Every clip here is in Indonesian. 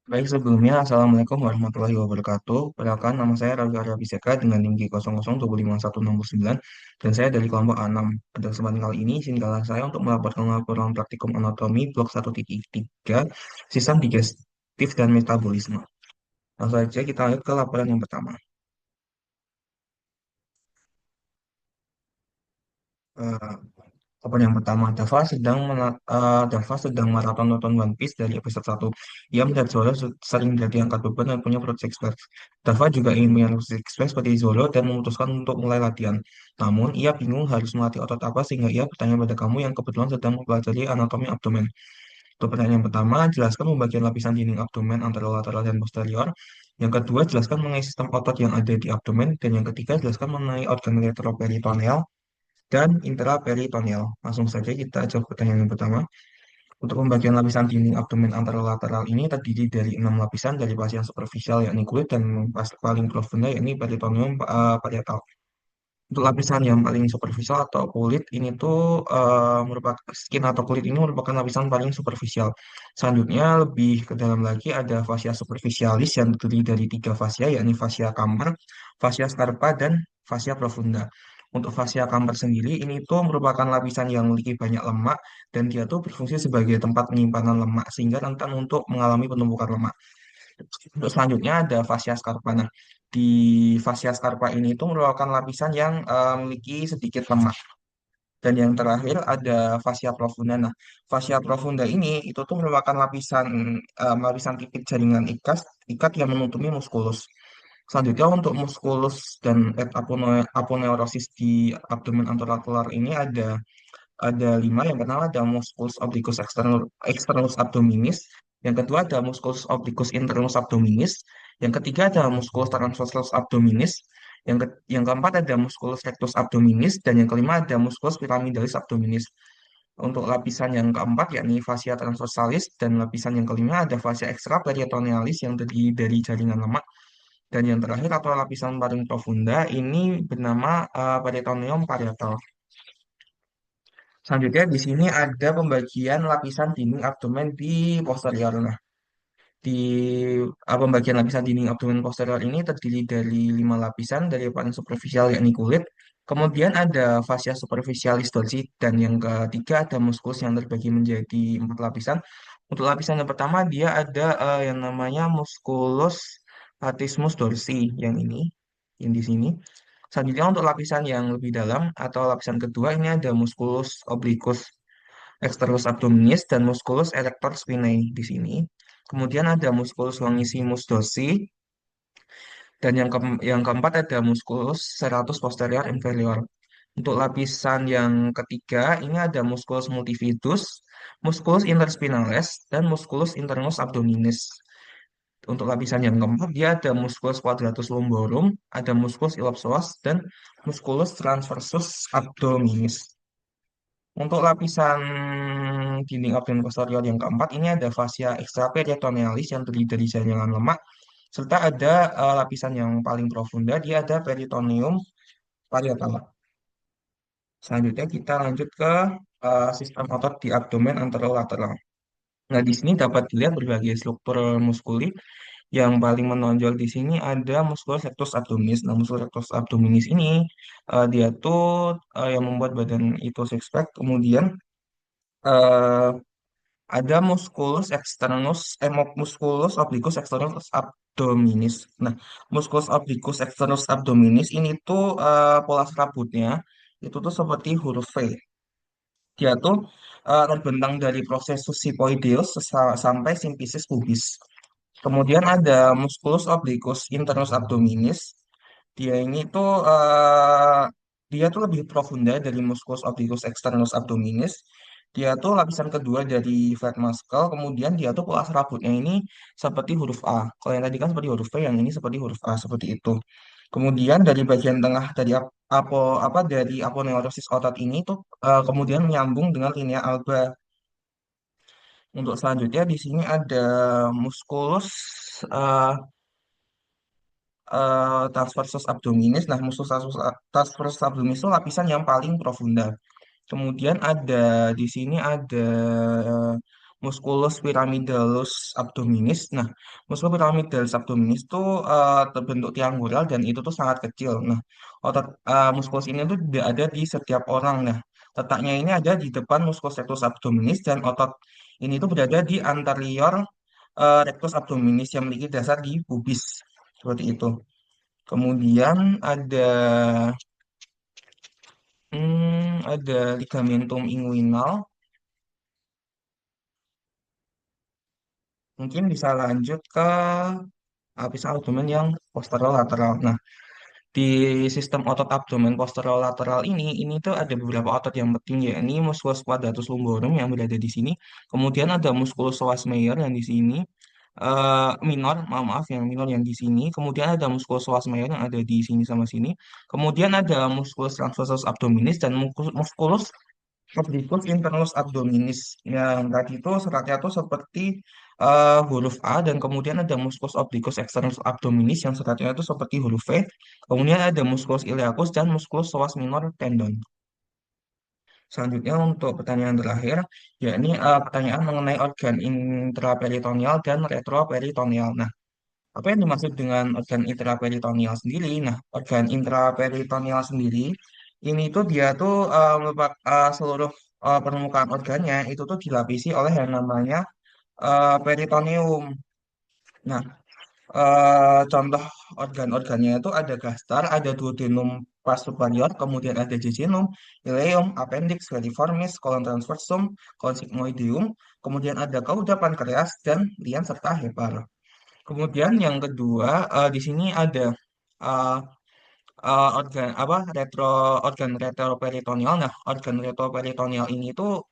Baik, sebelumnya Assalamualaikum warahmatullahi wabarakatuh. Perkenalkan, nama saya Raffi Arya Biseka dengan NIM G00251619 dan saya dari kelompok A6. Pada kesempatan kali ini, izinkanlah saya untuk melaporkan laporan praktikum anatomi blok 1.3 sistem digestif dan metabolisme. Langsung saja kita lanjut ke laporan yang pertama. Eh, Laporan yang pertama, Dava sedang maraton nonton One Piece dari episode 1. Ia melihat Zoro sering jadi angkat beban dan punya perut six pack. Dava juga ingin punya six pack seperti Zoro dan memutuskan untuk mulai latihan. Namun, ia bingung harus melatih otot apa sehingga ia bertanya pada kamu yang kebetulan sedang mempelajari anatomi abdomen. Untuk pertanyaan yang pertama, jelaskan pembagian lapisan dinding abdomen antara lateral dan posterior. Yang kedua, jelaskan mengenai sistem otot yang ada di abdomen. Dan yang ketiga, jelaskan mengenai organ retroperitoneal dan intraperitoneal. Langsung saja kita jawab pertanyaan yang pertama. Untuk pembagian lapisan dinding abdomen antara lateral ini terdiri dari 6 lapisan dari pasien superficial yakni kulit dan paling profunda yakni peritoneum parietal. Untuk lapisan yang paling superficial atau kulit ini tuh merupakan skin atau kulit ini merupakan lapisan paling superficial. Selanjutnya lebih ke dalam lagi ada fascia superficialis yang terdiri dari 3 fascia yakni fascia kamar, fascia scarpa dan fascia profunda. Untuk fascia kamar sendiri ini tuh merupakan lapisan yang memiliki banyak lemak dan dia tuh berfungsi sebagai tempat penyimpanan lemak sehingga rentan untuk mengalami penumpukan lemak. Untuk selanjutnya ada fascia scarpa. Nah, di fascia scarpa ini itu merupakan lapisan yang memiliki sedikit lemak. Dan yang terakhir ada fascia profunda. Nah, fascia profunda ini itu tuh merupakan lapisan tipis jaringan ikat yang menutupi muskulus. Selanjutnya untuk muskulus dan aponeurosis di abdomen anterolateral ini ada 5. Yang pertama ada musculus obliquus externus abdominis. Yang kedua ada musculus obliquus internus abdominis. Yang ketiga ada musculus transversus abdominis. Yang keempat ada musculus rectus abdominis. Dan yang kelima ada musculus pyramidalis abdominis. Untuk lapisan yang keempat yakni fascia transversalis dan lapisan yang kelima ada fascia extraperitonealis yang terdiri dari jaringan lemak. Dan yang terakhir atau lapisan paling profunda ini bernama peritoneum parietal. Selanjutnya di sini ada pembagian lapisan dinding abdomen di posterior. Nah, di pembagian lapisan dinding abdomen posterior ini terdiri dari 5 lapisan dari yang paling superficial yakni kulit. Kemudian ada fascia superficialis dorsi dan yang ketiga ada musculus yang terbagi menjadi 4 lapisan. Untuk lapisan yang pertama dia ada yang namanya musculus latissimus dorsi yang di sini. Selanjutnya untuk lapisan yang lebih dalam atau lapisan kedua ini ada musculus obliquus externus abdominis dan musculus erector spinae di sini. Kemudian ada musculus longissimus dorsi dan yang keempat ada musculus serratus posterior inferior. Untuk lapisan yang ketiga ini ada musculus multifidus, musculus interspinalis dan musculus internus abdominis. Untuk lapisan yang keempat dia ada musculus quadratus lumborum, ada musculus iliopsoas dan musculus transversus abdominis. Untuk lapisan dinding abdomen posterior yang keempat ini ada fascia extraperitonealis yang terdiri dari jaringan lemak serta ada lapisan yang paling profunda dia ada peritoneum parietal. Selanjutnya kita lanjut ke sistem otot di abdomen anterolateral. Nah, di sini dapat dilihat berbagai struktur muskuli. Yang paling menonjol di sini ada musculus rectus abdominis. Nah, musculus rectus abdominis ini dia tuh yang membuat badan itu six pack. Kemudian eh, ada musculus obliquus externus abdominis. Nah, musculus obliquus externus abdominis ini tuh pola serabutnya itu tuh seperti huruf V. Dia tuh terbentang dari processus sipoideus sampai simfisis pubis. Kemudian ada musculus obliquus internus abdominis. Dia ini tuh dia tuh lebih profunda dari musculus obliquus externus abdominis. Dia tuh lapisan kedua dari flat muscle. Kemudian dia tuh pola serabutnya ini seperti huruf A. Kalau yang tadi kan seperti huruf V, yang ini seperti huruf A seperti itu. Kemudian dari bagian tengah dari dari aponeurosis otot ini tuh kemudian menyambung dengan linea alba. Untuk selanjutnya di sini ada musculus eh, transversus abdominis. Nah, transversus abdominis itu lapisan yang paling profunda. Kemudian di sini ada musculus piramidalus abdominis. Nah, musculus piramidalus abdominis itu terbentuk triangular dan itu tuh sangat kecil. Nah, otot musculus ini tuh tidak ada di setiap orang. Nah, letaknya ini ada di depan musculus rectus abdominis dan otot ini tuh berada di anterior rectus abdominis yang memiliki dasar di pubis. Seperti itu. Kemudian ada ligamentum inguinal. Mungkin bisa lanjut ke lapisan abdomen yang posterolateral. Nah, di sistem otot abdomen posterolateral ini tuh ada beberapa otot yang penting ya. Ini musculus quadratus lumborum yang berada di sini. Kemudian ada musculus psoas major yang di sini. Minor, maaf yang minor yang di sini. Kemudian ada musculus psoas major yang ada di sini sama sini. Kemudian ada musculus transversus abdominis dan musculus obliquus internus abdominis yang tadi itu seratnya tuh seperti huruf A dan kemudian ada musculus obliquus externus abdominis yang seratnya itu seperti huruf V. Kemudian ada musculus iliacus dan musculus psoas minor tendon. Selanjutnya untuk pertanyaan terakhir, yakni pertanyaan mengenai organ intraperitoneal dan retroperitoneal. Nah, apa yang dimaksud dengan organ intraperitoneal sendiri? Nah, organ intraperitoneal sendiri ini tuh dia tuh seluruh permukaan organnya itu tuh dilapisi oleh yang namanya peritoneum. Nah, contoh organ-organnya itu ada gastar, ada duodenum pas superior, kemudian ada jejunum, ileum, appendix, veriformis, colon transversum, colon sigmoideum, kemudian ada cauda pankreas dan lian serta hepar. Kemudian yang kedua, di sini ada uh, organ apa organ retroperitoneal. Nah, organ retroperitoneal ini tuh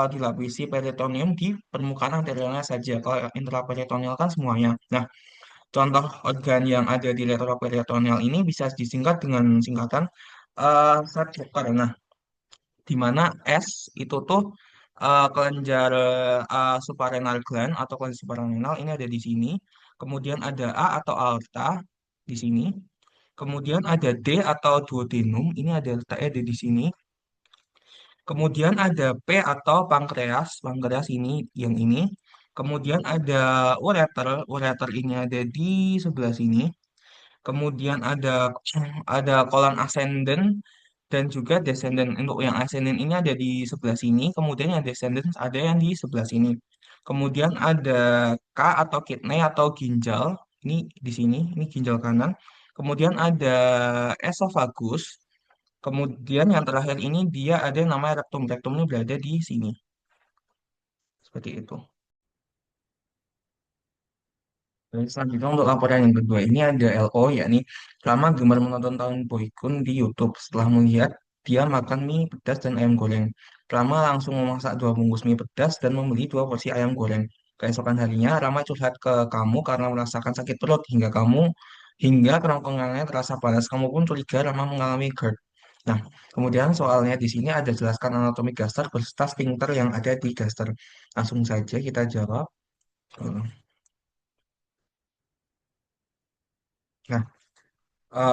dilapisi peritoneum di permukaan anteriornya saja. Kalau intraperitoneal kan semuanya. Nah, contoh organ yang ada di retroperitoneal ini bisa disingkat dengan singkatan Fat Walker. Nah, di mana S itu tuh kelenjar suprarenal gland atau kelenjar suprarenal ini ada di sini. Kemudian ada A atau aorta di sini. Kemudian ada D atau duodenum, ini ada letaknya ada di sini. Kemudian ada P atau pankreas, pankreas ini yang ini. Kemudian ada ureter, ureter ini ada di sebelah sini. Kemudian ada kolon ascendant dan juga descendant. Untuk yang ascendant ini ada di sebelah sini, kemudian yang descendant ada yang di sebelah sini. Kemudian ada K atau kidney atau ginjal, ini di sini, ini ginjal kanan. Kemudian ada esophagus. Kemudian yang terakhir ini dia ada yang namanya rektum. Rektum ini berada di sini. Seperti itu. Dan selanjutnya untuk laporan yang kedua ini ada LO, yakni lama gemar menonton Tahun Boykun di YouTube. Setelah melihat dia makan mie pedas dan ayam goreng. Rama langsung memasak 2 bungkus mie pedas dan membeli 2 porsi ayam goreng. Keesokan harinya Rama curhat ke kamu karena merasakan sakit perut hingga kerongkongannya terasa panas. Kamu pun curiga Rama mengalami GERD. Nah, kemudian soalnya di sini ada jelaskan anatomi gaster beserta sphincter yang ada di gaster. Langsung saja kita jawab. Nah,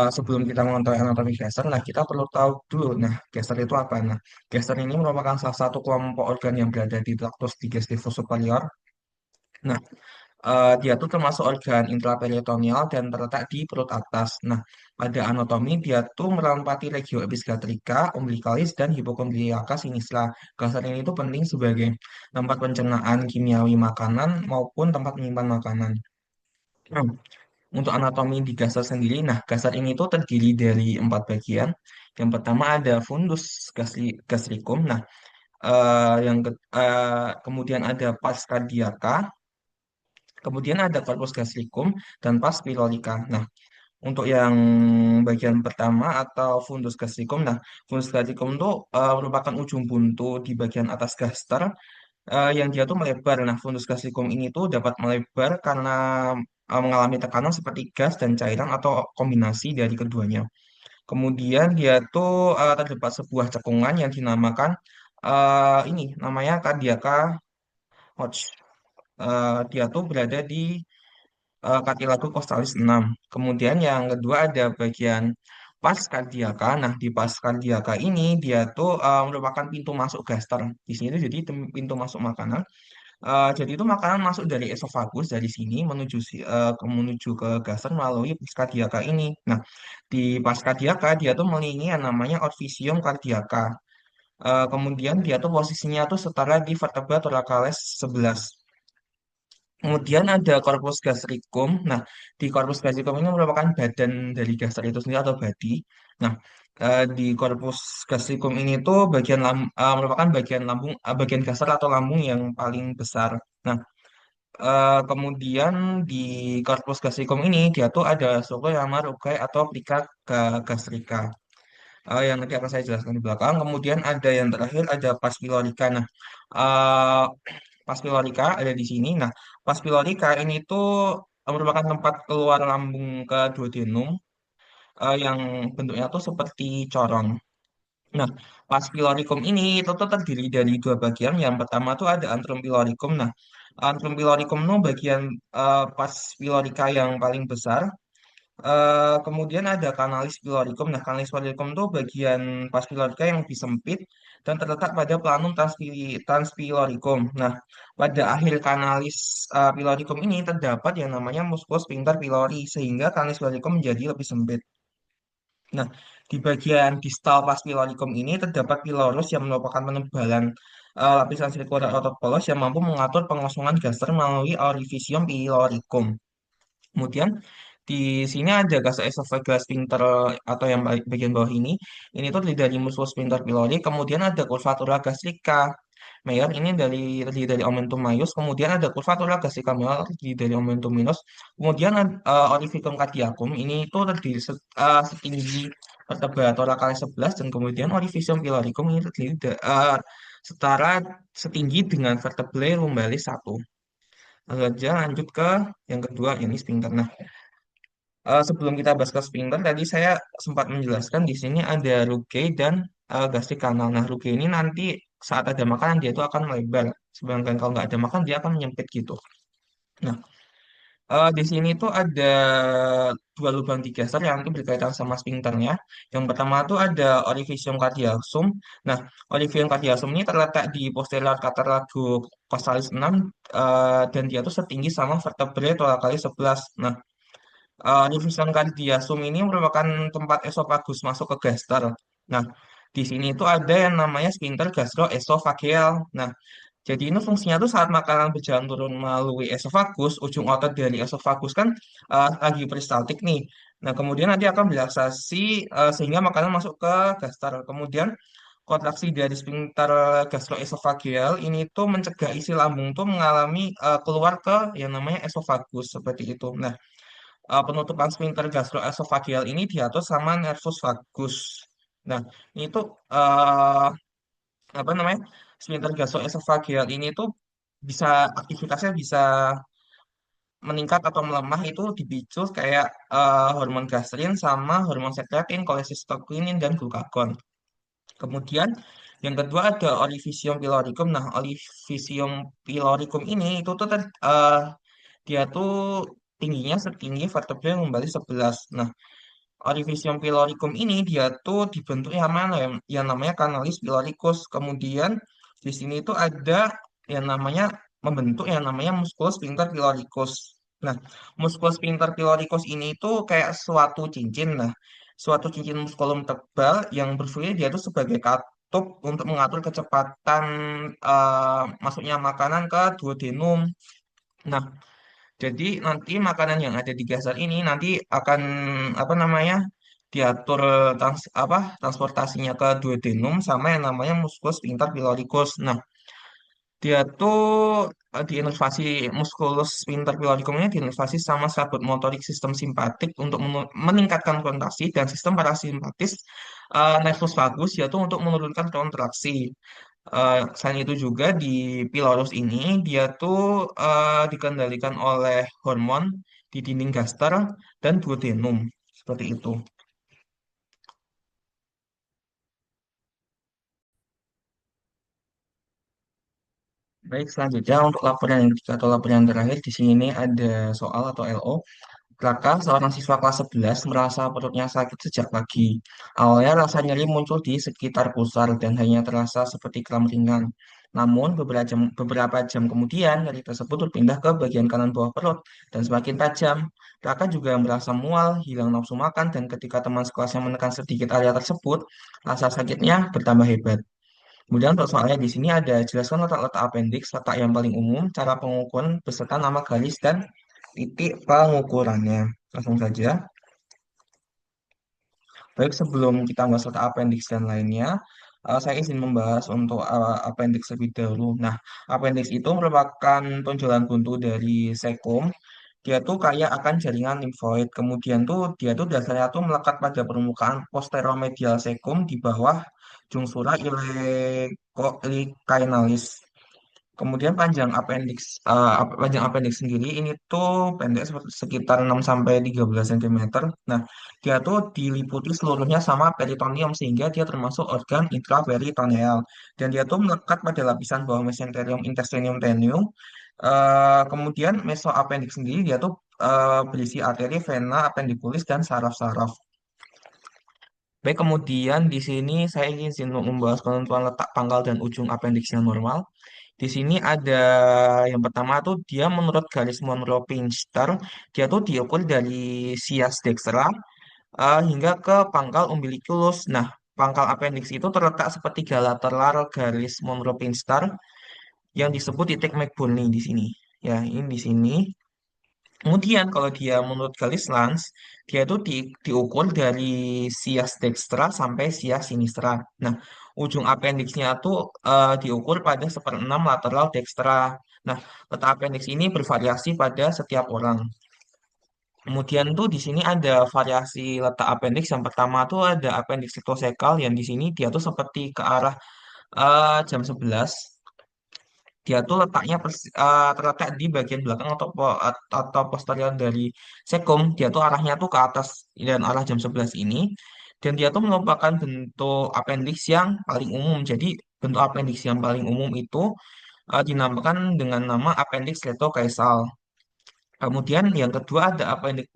sebelum kita mengetahui anatomi Gaster, nah kita perlu tahu dulu, nah Gaster itu apa? Nah, Gaster ini merupakan salah satu kelompok organ yang berada di traktus digestivus superior. Nah, dia tuh termasuk organ intraperitoneal dan terletak di perut atas. Nah, pada anatomi dia tuh merampati regio epigastrika, umbilicalis, dan hipokondriaca sinistra. Gaster ini tuh penting sebagai tempat pencernaan kimiawi makanan maupun tempat menyimpan makanan. Nah, untuk anatomi di gastar sendiri, nah gastar ini tuh terdiri dari 4 bagian. Yang pertama ada fundus gastricum. Nah, kemudian ada pars cardiaca, kemudian ada corpus gastricum dan pars pylorica. Nah, untuk yang bagian pertama atau fundus gastricum, nah fundus gastricum itu merupakan ujung buntu di bagian atas gastar yang dia tuh melebar. Nah, fundus gastricum ini tuh dapat melebar karena mengalami tekanan seperti gas dan cairan atau kombinasi dari keduanya. Kemudian dia tuh terdapat sebuah cekungan yang dinamakan ini namanya cardiaca notch. Dia tuh berada di cartilagus costalis 6. Kemudian yang kedua ada bagian pars cardiaca. Nah, di pars cardiaca ini dia tuh merupakan pintu masuk gaster. Di sini tuh jadi pintu masuk makanan. Jadi itu makanan masuk dari esofagus dari sini menuju ke gaster melalui pasca diaka ini. Nah, di pasca diaka dia tuh melingkari yang namanya orfisium cardiaca. Kemudian dia tuh posisinya tuh setara di vertebra thoracalis 11. Kemudian ada corpus gastricum. Nah, di corpus gastricum ini merupakan badan dari gaster itu sendiri atau body. Nah, di corpus gastricum ini tuh merupakan bagian lambung, bagian gaster atau lambung yang paling besar. Nah, kemudian di corpus gastricum ini dia tuh ada struktur yang namanya rugae atau plica gastrica. Yang nanti akan saya jelaskan di belakang. Kemudian ada yang terakhir ada pars pylorica. Nah, eh, pars pylorica ada di sini. Nah, pars pylorica ini tuh merupakan tempat keluar lambung ke duodenum yang bentuknya tuh seperti corong. Nah, pars pyloricum ini itu tuh terdiri dari dua bagian. Yang pertama tuh ada antrum pyloricum. Nah, antrum pyloricum itu bagian pars pylorica yang paling besar. Kemudian ada kanalis piloricum. Nah, kanalis piloricum itu bagian pas pilorica yang lebih sempit dan terletak pada planum transpiloricum. Nah, pada akhir kanalis piloricum ini terdapat yang namanya musculus sphincter pylori sehingga kanalis piloricum menjadi lebih sempit. Nah, di bagian distal pas piloricum ini terdapat pilorus yang merupakan penebalan lapisan sirkular otot polos yang mampu mengatur pengosongan gaster melalui orifisium piloricum. Kemudian di sini ada gastroesophageal sphincter atau yang bagian bawah ini. Ini tuh terdiri dari musculus sphincter pylori. Kemudian ada curvatura gastrica mayor ini terdiri dari omentum maius. Kemudian ada curvatura gastrica minor terdiri dari omentum minus. Kemudian orificum cardiacum ini itu setinggi vertebra thoracalis 11 dan kemudian orificium pyloricum ini setara setinggi dengan vertebrae lumbalis 1. Lalu aja lanjut ke yang kedua, ini sphincter. Nah, sebelum kita bahas ke sphincter, tadi saya sempat menjelaskan di sini ada rugae dan gastric canal. Nah, rugae ini nanti saat ada makanan dia itu akan melebar. Sedangkan kalau nggak ada makan dia akan menyempit gitu. Nah, di sini tuh ada dua lubang digaster yang nanti berkaitan sama sphincternya. Yang pertama tuh ada orifisium cardiacum. Nah, orifisium cardiacum ini terletak di posterior catarago costalis 6 dan dia tuh setinggi sama vertebrae thoracalis 11. Nah, Division cardiacum ini merupakan tempat esofagus masuk ke gaster. Nah, di sini itu ada yang namanya sphincter gastroesophageal. Nah, jadi ini fungsinya tuh saat makanan berjalan turun melalui esofagus, ujung otot dari esofagus kan lagi peristaltik nih. Nah, kemudian nanti akan berelaksasi sehingga makanan masuk ke gaster. Kemudian kontraksi dari sphincter gastroesophageal ini tuh mencegah isi lambung tuh mengalami keluar ke yang namanya esofagus seperti itu. Nah, penutupan sphincter gastroesophageal ini diatur sama nervus vagus. Nah, ini tuh apa namanya? Sphincter gastroesophageal ini tuh bisa aktivitasnya bisa meningkat atau melemah itu dipicu kayak hormon gastrin sama hormon sekretin, kolesistokinin dan glukagon. Kemudian yang kedua ada orifisium pyloricum. Nah, orifisium pyloricum ini itu tuh dia tuh tingginya setinggi vertebrae lumbalis 11. Nah, Orifisium pyloricum ini dia tuh dibentuk yang mana yang namanya kanalis pyloricus. Kemudian di sini itu ada yang namanya membentuk yang namanya musculus sphincter pyloricus. Nah, musculus sphincter pyloricus ini itu kayak suatu cincin. Nah, suatu cincin muskulum tebal yang berfungsi dia itu sebagai katup untuk mengatur kecepatan masuknya makanan ke duodenum. Nah, jadi nanti makanan yang ada di gasar ini nanti akan apa namanya diatur transportasinya ke duodenum sama yang namanya musculus sphincter pyloricus. Nah, dia tuh diinervasi musculus sphincter pyloricum ini diinervasi sama sabut motorik sistem simpatik untuk meningkatkan kontraksi dan sistem parasimpatis nervus vagus yaitu untuk menurunkan kontraksi. Selain itu juga di pylorus ini dia tuh dikendalikan oleh hormon di dinding gaster dan duodenum seperti itu. Baik, selanjutnya untuk laporan yang ketiga atau laporan yang terakhir di sini ada soal atau LO. Kelakar seorang siswa kelas 11 merasa perutnya sakit sejak pagi. Awalnya rasa nyeri muncul di sekitar pusar dan hanya terasa seperti kram ringan. Namun beberapa jam kemudian nyeri tersebut berpindah ke bagian kanan bawah perut dan semakin tajam. Raka juga merasa mual, hilang nafsu makan, dan ketika teman sekelasnya menekan sedikit area tersebut, rasa sakitnya bertambah hebat. Kemudian untuk soalnya di sini ada jelaskan letak-letak appendix, letak yang paling umum, cara pengukuran beserta nama garis dan titik pengukurannya. Langsung saja. Baik, sebelum kita bahas letak appendix dan lainnya, saya izin membahas untuk appendix lebih dahulu. Nah, appendix itu merupakan tonjolan buntu dari sekum. Dia tuh kayak akan jaringan limfoid. Kemudian tuh dia tuh dasarnya tuh melekat pada permukaan posteromedial sekum di bawah jungsura ilicoinalis. Kemudian panjang appendix sendiri ini tuh pendek sekitar 6 sampai 13 cm. Nah, dia tuh diliputi seluruhnya sama peritoneum sehingga dia termasuk organ intraperitoneal dan dia tuh melekat pada lapisan bawah mesenterium intestinium tenuum. Kemudian mesoappendix sendiri dia tuh berisi arteri, vena, appendikulis dan saraf-saraf. Baik, kemudian di sini saya ingin membahas penentuan letak pangkal dan ujung appendix yang normal. Di sini ada yang pertama tuh dia menurut garis Monro-Pinster, dia tuh diukur dari sias dextra hingga ke pangkal umbiliculus. Nah, pangkal appendix itu terletak sepertiga lateral garis Monro-Pinster yang disebut titik McBurney di sini. Ya, ini di sini. Kemudian kalau dia menurut garis Lanz, dia itu diukur dari sias dextra sampai sias sinistra. Nah, ujung appendixnya tuh diukur pada seperenam lateral dextra. Nah, letak appendix ini bervariasi pada setiap orang. Kemudian tuh di sini ada variasi letak appendix. Yang pertama tuh ada appendix litosekal yang di sini dia tuh seperti ke arah jam 11. Dia tuh letaknya terletak di bagian belakang atau posterior dari sekum. Dia tuh arahnya tuh ke atas dan arah jam 11 ini. Dan dia tuh merupakan bentuk appendix yang paling umum. Jadi bentuk appendix yang paling umum itu dinamakan dengan nama appendix letokaisal. Kemudian yang kedua ada appendix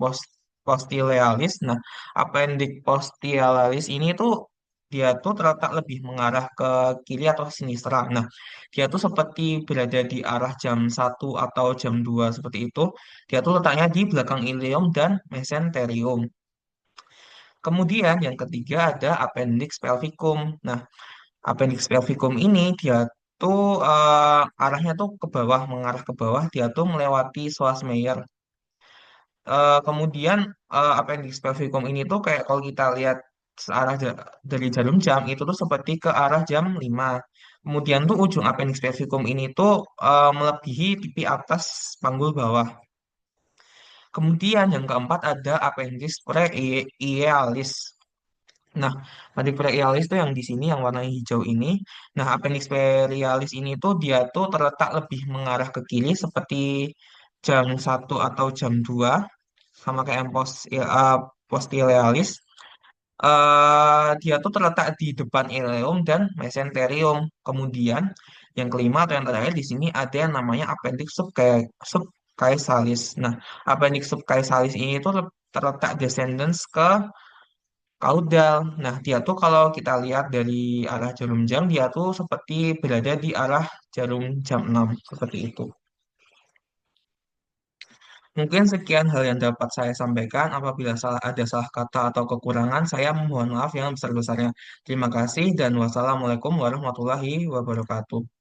postilaris. Nah, appendix postilaris ini tuh dia tuh terletak lebih mengarah ke kiri atau sinistra. Nah, dia tuh seperti berada di arah jam 1 atau jam 2 seperti itu. Dia tuh letaknya di belakang ilium dan mesenterium. Kemudian yang ketiga ada appendix pelvicum. Nah, appendix pelvicum ini dia tuh arahnya tuh ke bawah, mengarah ke bawah, dia tuh melewati psoas Meyer. Kemudian appendix pelvicum ini tuh kayak kalau kita lihat searah dari jarum jam itu tuh seperti ke arah jam 5. Kemudian tuh ujung appendix pelvicum ini tuh melebihi pipi atas panggul bawah. Kemudian yang keempat ada appendix prealis. Nah, appendix prealis tuh yang di sini yang warna hijau ini. Nah, appendix prealis ini tuh dia tuh terletak lebih mengarah ke kiri seperti jam 1 atau jam 2 sama kayak yang postilaris. Dia tuh terletak di depan ileum dan mesenterium. Kemudian yang kelima atau yang terakhir di sini ada yang namanya appendix subcaesalis. Nah, appendix subcaesalis ini tuh terletak descendants ke kaudal. Nah, dia tuh kalau kita lihat dari arah jarum jam, dia tuh seperti berada di arah jarum jam 6 seperti itu. Mungkin sekian hal yang dapat saya sampaikan. Apabila ada salah kata atau kekurangan, saya mohon maaf yang besar-besarnya. Terima kasih dan wassalamualaikum warahmatullahi wabarakatuh.